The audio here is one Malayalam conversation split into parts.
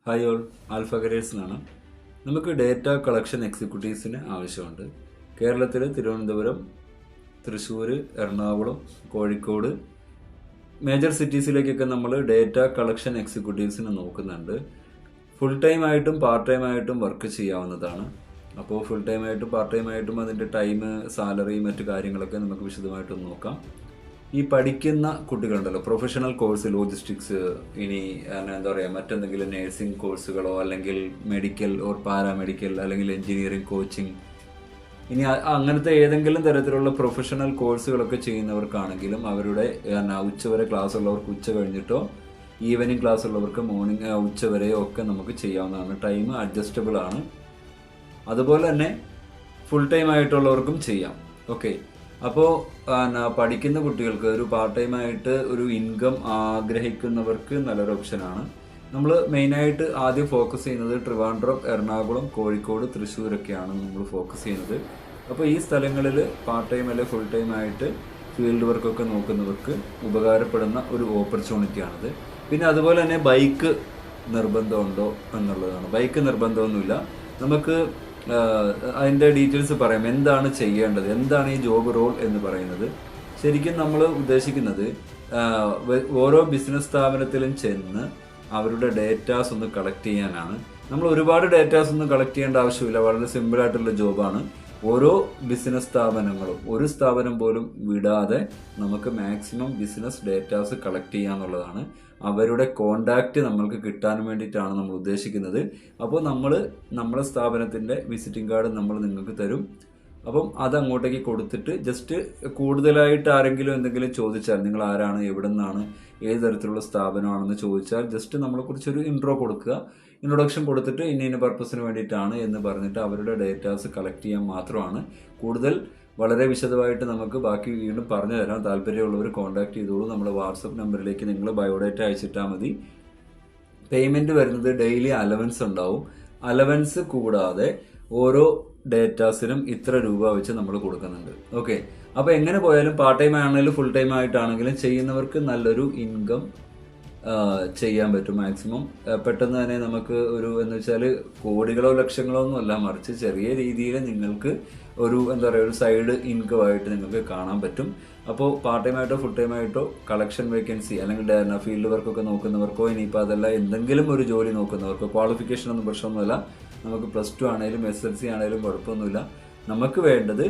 ഹായ് ഓൾ, ആൽഫ കരിയേഴ്സ് എന്നാണ്. നമുക്ക് ഡേറ്റ കളക്ഷൻ എക്സിക്യൂട്ടീവ്സിന് ആവശ്യമുണ്ട്. കേരളത്തിൽ തിരുവനന്തപുരം, തൃശ്ശൂർ, എറണാകുളം, കോഴിക്കോട് മേജർ സിറ്റീസിലേക്കൊക്കെ നമ്മൾ ഡേറ്റ കളക്ഷൻ എക്സിക്യൂട്ടീവ്സിന് നോക്കുന്നുണ്ട്. ഫുൾ ടൈം ആയിട്ടും പാർട്ട് ടൈം ആയിട്ടും വർക്ക് ചെയ്യാവുന്നതാണ്. അപ്പോൾ ഫുൾ ടൈം ആയിട്ടും പാർട്ട് ടൈം ആയിട്ടും അതിൻ്റെ ടൈം, സാലറി, മറ്റു കാര്യങ്ങളൊക്കെ നമുക്ക് വിശദമായിട്ടൊന്ന് നോക്കാം. ഈ പഠിക്കുന്ന കുട്ടികളുണ്ടല്ലോ, പ്രൊഫഷണൽ കോഴ്സ്, ലോജിസ്റ്റിക്സ്, ഇനി എന്താ പറയുക, മറ്റെന്തെങ്കിലും നേഴ്സിംഗ് കോഴ്സുകളോ അല്ലെങ്കിൽ മെഡിക്കൽ ഓർ പാരാമെഡിക്കൽ അല്ലെങ്കിൽ എഞ്ചിനീയറിംഗ് കോച്ചിങ്, ഇനി അങ്ങനത്തെ ഏതെങ്കിലും തരത്തിലുള്ള പ്രൊഫഷണൽ കോഴ്സുകളൊക്കെ ചെയ്യുന്നവർക്കാണെങ്കിലും അവരുടെ ഉച്ചവരെ ക്ലാസ് ഉള്ളവർക്ക് ഉച്ച കഴിഞ്ഞിട്ടോ ഈവനിങ് ക്ലാസ് ഉള്ളവർക്ക് മോർണിംഗ് ഉച്ചവരെയോ ഒക്കെ നമുക്ക് ചെയ്യാവുന്നതാണ്. ടൈം അഡ്ജസ്റ്റബിൾ ആണ്. അതുപോലെ തന്നെ ഫുൾ ടൈം ആയിട്ടുള്ളവർക്കും ചെയ്യാം. ഓക്കെ, അപ്പോൾ പഠിക്കുന്ന കുട്ടികൾക്ക് ഒരു പാർട്ട് ടൈം ആയിട്ട് ഒരു ഇൻകം ആഗ്രഹിക്കുന്നവർക്ക് നല്ലൊരു ഓപ്ഷനാണ്. നമ്മൾ മെയിനായിട്ട് ആദ്യം ഫോക്കസ് ചെയ്യുന്നത് ട്രിവാൻഡ്രം, എറണാകുളം, കോഴിക്കോട്, തൃശ്ശൂരൊക്കെയാണ് നമ്മൾ ഫോക്കസ് ചെയ്യുന്നത്. അപ്പോൾ ഈ സ്ഥലങ്ങളിൽ പാർട്ട് ടൈം അല്ലെങ്കിൽ ഫുൾ ടൈം ആയിട്ട് ഫീൽഡ് വർക്കൊക്കെ നോക്കുന്നവർക്ക് ഉപകാരപ്പെടുന്ന ഒരു ഓപ്പർച്യൂണിറ്റിയാണിത്. പിന്നെ അതുപോലെ തന്നെ ബൈക്ക് നിർബന്ധമുണ്ടോ എന്നുള്ളതാണ്. ബൈക്ക് നിർബന്ധമൊന്നുമില്ല. നമുക്ക് അതിൻ്റെ ഡീറ്റെയിൽസ് പറയാം. എന്താണ് ചെയ്യേണ്ടത്, എന്താണ് ഈ ജോബ് റോൾ എന്ന് പറയുന്നത്. ശരിക്കും നമ്മൾ ഉദ്ദേശിക്കുന്നത് ഓരോ ബിസിനസ് സ്ഥാപനത്തിലും ചെന്ന് അവരുടെ ഡേറ്റാസ് ഒന്ന് കളക്ട് ചെയ്യാനാണ്. നമ്മൾ ഒരുപാട് ഡേറ്റാസ് ഒന്നും കളക്ട് ചെയ്യേണ്ട ആവശ്യമില്ല. വളരെ സിമ്പിളായിട്ടുള്ള ജോബാണ്. ഓരോ ബിസിനസ് സ്ഥാപനങ്ങളും ഒരു സ്ഥാപനം പോലും വിടാതെ നമുക്ക് മാക്സിമം ബിസിനസ് ഡേറ്റാസ് കളക്ട് ചെയ്യാന്നുള്ളതാണ്. അവരുടെ കോണ്ടാക്റ്റ് നമ്മൾക്ക് കിട്ടാൻ വേണ്ടിയിട്ടാണ് നമ്മൾ ഉദ്ദേശിക്കുന്നത്. അപ്പോൾ നമ്മുടെ സ്ഥാപനത്തിൻ്റെ വിസിറ്റിംഗ് കാർഡ് നമ്മൾ നിങ്ങൾക്ക് തരും. അപ്പം അത് അങ്ങോട്ടേക്ക് കൊടുത്തിട്ട് ജസ്റ്റ് കൂടുതലായിട്ട് ആരെങ്കിലും എന്തെങ്കിലും ചോദിച്ചാൽ, നിങ്ങൾ ആരാണ്, എവിടെ നിന്നാണ്, ഏത് തരത്തിലുള്ള സ്ഥാപനമാണെന്ന് ചോദിച്ചാൽ ജസ്റ്റ് നമ്മളെക്കുറിച്ചൊരു ഇൻട്രോ കൊടുക്കുക. ഇൻട്രൊഡക്ഷൻ കൊടുത്തിട്ട് ഇന്ന പർപ്പസിന് വേണ്ടിയിട്ടാണ് എന്ന് പറഞ്ഞിട്ട് അവരുടെ ഡേറ്റാസ് കളക്ട് ചെയ്യാൻ മാത്രമാണ്. കൂടുതൽ വളരെ വിശദമായിട്ട് നമുക്ക് ബാക്കി വീണ്ടും പറഞ്ഞു തരാം. താല്പര്യമുള്ളവർ കോൺടാക്ട് ചെയ്തോളൂ. നമ്മുടെ വാട്സപ്പ് നമ്പറിലേക്ക് നിങ്ങൾ ബയോഡേറ്റ അയച്ചിട്ടാൽ മതി. പേയ്മെൻറ്റ് വരുന്നത് ഡെയിലി അലവൻസ് ഉണ്ടാവും. അലവൻസ് കൂടാതെ ഓരോ ഡേറ്റാസിനും ഇത്ര രൂപ വെച്ച് നമ്മൾ കൊടുക്കുന്നുണ്ട്. ഓക്കെ, അപ്പോൾ എങ്ങനെ പോയാലും പാർട്ട് ടൈം ആണെങ്കിലും ഫുൾ ടൈം ആയിട്ടാണെങ്കിലും ചെയ്യുന്നവർക്ക് നല്ലൊരു ഇൻകം ചെയ്യാൻ പറ്റും. മാക്സിമം പെട്ടെന്ന് തന്നെ നമുക്ക് എന്ന് വെച്ചാൽ കോടികളോ ലക്ഷങ്ങളോ ഒന്നും അല്ല, മറിച്ച് ചെറിയ രീതിയിൽ നിങ്ങൾക്ക് ഒരു ഒരു സൈഡ് ഇൻകം ആയിട്ട് നിങ്ങൾക്ക് കാണാൻ പറ്റും. അപ്പോൾ പാർട്ട് ടൈം ആയിട്ടോ ഫുൾ ടൈം ആയിട്ടോ കളക്ഷൻ വേക്കൻസി അല്ലെങ്കിൽ ഫീൽഡ് വർക്കൊക്കെ നോക്കുന്നവർക്കോ, ഇനിയിപ്പോൾ അതല്ല എന്തെങ്കിലും ഒരു ജോലി നോക്കുന്നവർക്കോ, ക്വാളിഫിക്കേഷൻ ഒന്നും പ്രശ്നമൊന്നുമില്ല. നമുക്ക് +2 ആണെങ്കിലും SLC ആണെങ്കിലും കുഴപ്പമൊന്നുമില്ല. നമുക്ക് വേണ്ടത്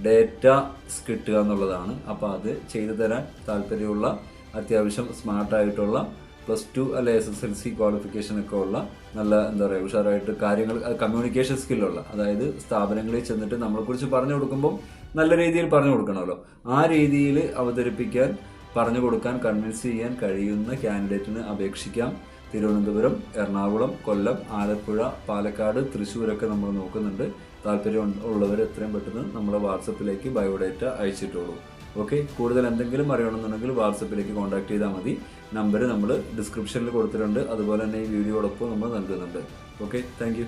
ഡേറ്റാസ് കിട്ടുക എന്നുള്ളതാണ്. അപ്പോൾ അത് ചെയ്തു തരാൻ താല്പര്യമുള്ള, അത്യാവശ്യം സ്മാർട്ടായിട്ടുള്ള +2 അല്ലെ SSLC ക്വാളിഫിക്കേഷനൊക്കെ ഉള്ള നല്ല ഉഷാറായിട്ട് കാര്യങ്ങൾ, കമ്മ്യൂണിക്കേഷൻ സ്കില്ലുള്ള, അതായത് സ്ഥാപനങ്ങളിൽ ചെന്നിട്ട് നമ്മളെക്കുറിച്ച് പറഞ്ഞു കൊടുക്കുമ്പം നല്ല രീതിയിൽ പറഞ്ഞു കൊടുക്കണമല്ലോ. ആ രീതിയിൽ അവതരിപ്പിക്കാൻ, പറഞ്ഞു കൊടുക്കാൻ, കൺവിൻസ് ചെയ്യാൻ കഴിയുന്ന കാൻഡിഡേറ്റിന് അപേക്ഷിക്കാം. തിരുവനന്തപുരം, എറണാകുളം, കൊല്ലം, ആലപ്പുഴ, പാലക്കാട്, തൃശ്ശൂരൊക്കെ നമ്മൾ നോക്കുന്നുണ്ട്. താല്പര്യം ഉള്ളവർ എത്രയും പെട്ടെന്ന് നമ്മളെ വാട്സപ്പിലേക്ക് ബയോഡേറ്റ അയച്ചിട്ടുള്ളൂ. ഓക്കെ, കൂടുതൽ എന്തെങ്കിലും അറിയണമെന്നുണ്ടെങ്കിൽ വാട്സപ്പിലേക്ക് കോൺടാക്ട് ചെയ്താൽ മതി. നമ്പർ നമ്മൾ ഡിസ്ക്രിപ്ഷനിൽ കൊടുത്തിട്ടുണ്ട്. അതുപോലെ തന്നെ ഈ വീഡിയോടൊപ്പം നമ്മൾ നൽകുന്നുണ്ട്. Okay, thank you.